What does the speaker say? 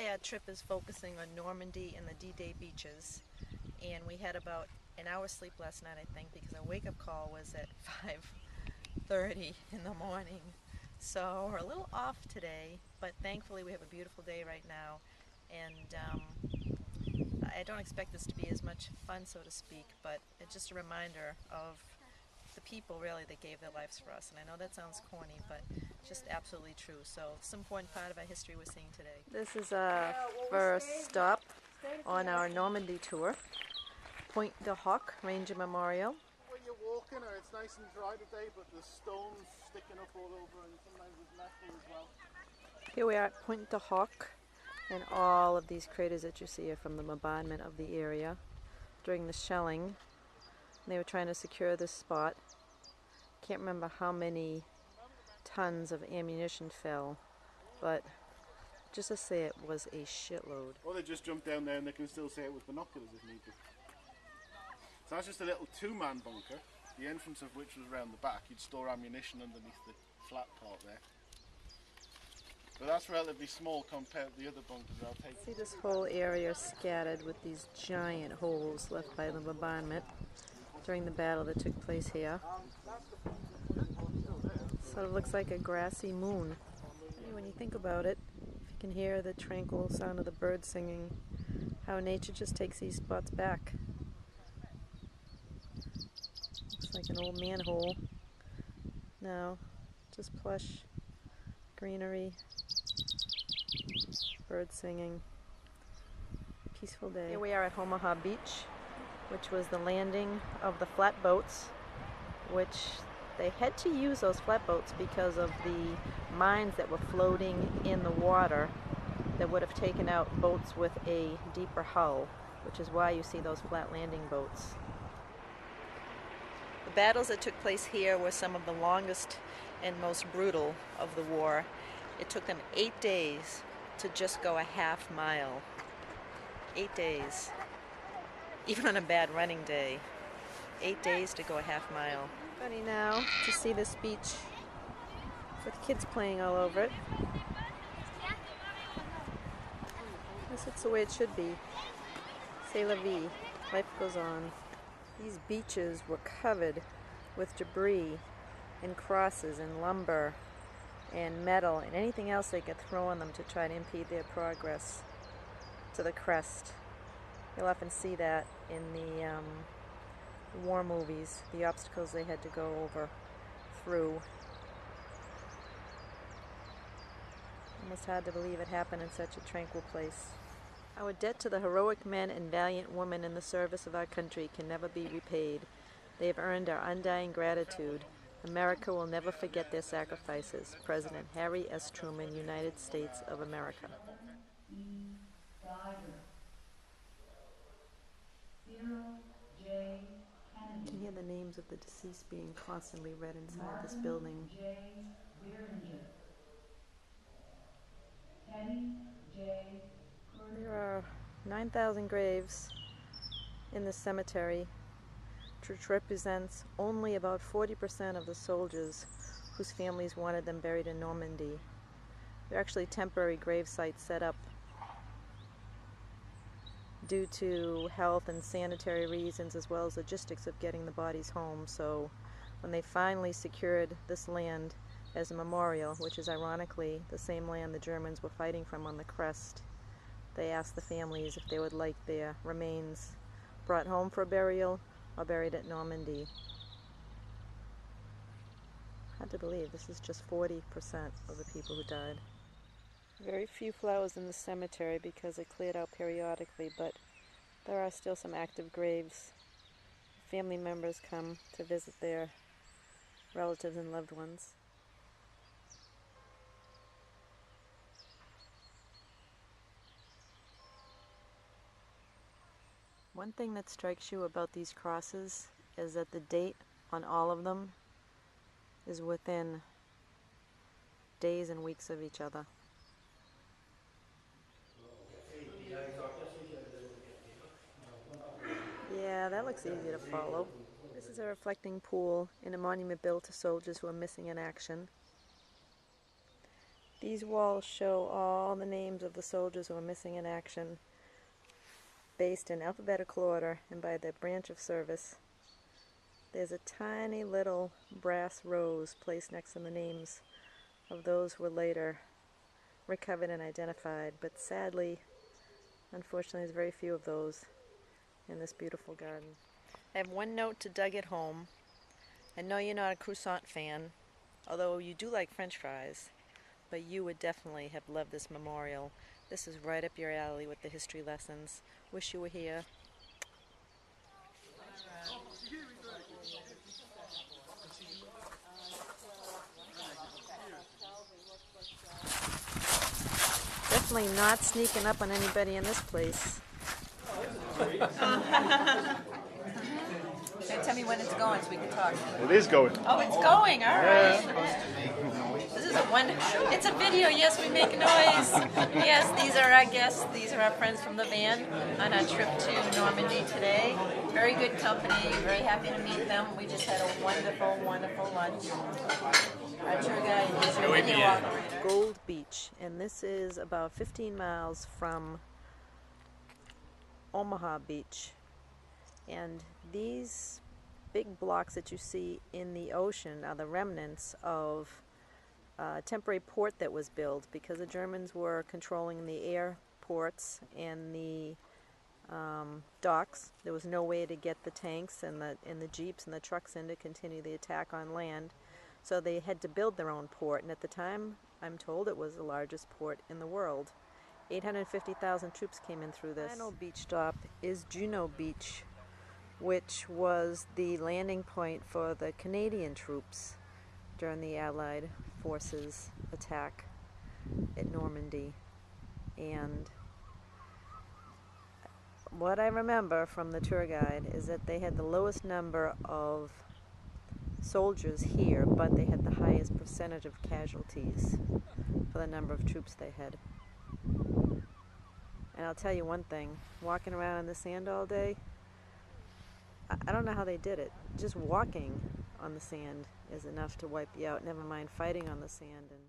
Today our trip is focusing on Normandy and the D-Day beaches, and we had about an hour's sleep last night, I think, because our wake-up call was at 5:30 in the morning. So we're a little off today, but thankfully we have a beautiful day right now, and I don't expect this to be as much fun, so to speak, but it's just a reminder of the people really that gave their lives for us. And I know that sounds corny, but just absolutely true. So it's an important part of our history we're seeing today. This is our first stop on our Normandy tour. Pointe du Hoc Ranger Memorial. When you're walking, it's nice and dry today, but there's stones sticking up all over, and sometimes there's nesting as well. Here we are at Pointe du Hoc, and all of these craters that you see are from the bombardment of the area during the shelling. They were trying to secure this spot. Can't remember how many tons of ammunition fell, but just to say it was a shitload. Or they just jump down there and they can still see it with binoculars if need be. So that's just a little two-man bunker, the entrance of which was around the back. You'd store ammunition underneath the flat part there. But that's relatively small compared to the other bunkers I'll take. See this whole area scattered with these giant holes left by the bombardment during the battle that took place here. Sort of looks like a grassy moon. When you think about it, you can hear the tranquil sound of the birds singing, how nature just takes these spots back. Looks like an old manhole. Now, just plush greenery, birds singing. Peaceful day. Here we are at Omaha Beach, which was the landing of the flatboats, which they had to use those flatboats because of the mines that were floating in the water that would have taken out boats with a deeper hull, which is why you see those flat landing boats. The battles that took place here were some of the longest and most brutal of the war. It took them 8 days to just go a half mile. 8 days. Even on a bad running day. 8 days to go a half mile. Funny now to see this beach with kids playing all over it. I guess it's the way it should be. C'est la vie. Life goes on. These beaches were covered with debris and crosses and lumber and metal and anything else they could throw on them to try to impede their progress to the crest. You'll often see that in the war movies, the obstacles they had to go over through. Almost hard to believe it happened in such a tranquil place. Our debt to the heroic men and valiant women in the service of our country can never be repaid. They have earned our undying gratitude. America will never forget their sacrifices. President Harry S. Truman, United States of America. You can hear the names of the deceased being constantly read inside this building. There are 9,000 graves in the cemetery, which represents only about 40% of the soldiers whose families wanted them buried in Normandy. They're actually temporary grave sites set up due to health and sanitary reasons as well as logistics of getting the bodies home. So when they finally secured this land as a memorial, which is ironically the same land the Germans were fighting from on the crest, they asked the families if they would like their remains brought home for burial or buried at Normandy. Hard to believe this is just 40% of the people who died. Very few flowers in the cemetery because it cleared out periodically, but there are still some active graves. Family members come to visit their relatives and loved ones. One thing that strikes you about these crosses is that the date on all of them is within days and weeks of each other. Yeah, that looks easy to follow. This is a reflecting pool in a monument built to soldiers who are missing in action. These walls show all the names of the soldiers who are missing in action, based in alphabetical order and by their branch of service. There's a tiny little brass rose placed next to the names of those who were later recovered and identified, but sadly, unfortunately, there's very few of those in this beautiful garden. I have one note to Doug at home. I know you're not a croissant fan, although you do like French fries, but you would definitely have loved this memorial. This is right up your alley with the history lessons. Wish you were here. Definitely not sneaking up on anybody in this place. Tell me when it's going so we can talk. It is going. Oh, it's going. All right. This is it's a video. Yes, we make noise. Yes, these are our guests. These are our friends from the van on our trip to Normandy today. Very good company. Very happy to meet them. We just had a wonderful, wonderful lunch. Our tour guide is your video operator. Gold Beach, and this is about 15 miles from Omaha Beach. And these big blocks that you see in the ocean are the remnants of a temporary port that was built because the Germans were controlling the airports and the docks. There was no way to get the tanks and the jeeps and the trucks in to continue the attack on land. So they had to build their own port, and at the time, I'm told it was the largest port in the world. 850,000 troops came in through this. The final beach stop is Juno Beach, which was the landing point for the Canadian troops during the Allied forces attack at Normandy. And what I remember from the tour guide is that they had the lowest number of soldiers here, but they had the highest percentage of casualties for the number of troops they had. And I'll tell you one thing, walking around in the sand all day, I don't know how they did it. Just walking on the sand is enough to wipe you out, never mind fighting on the sand. And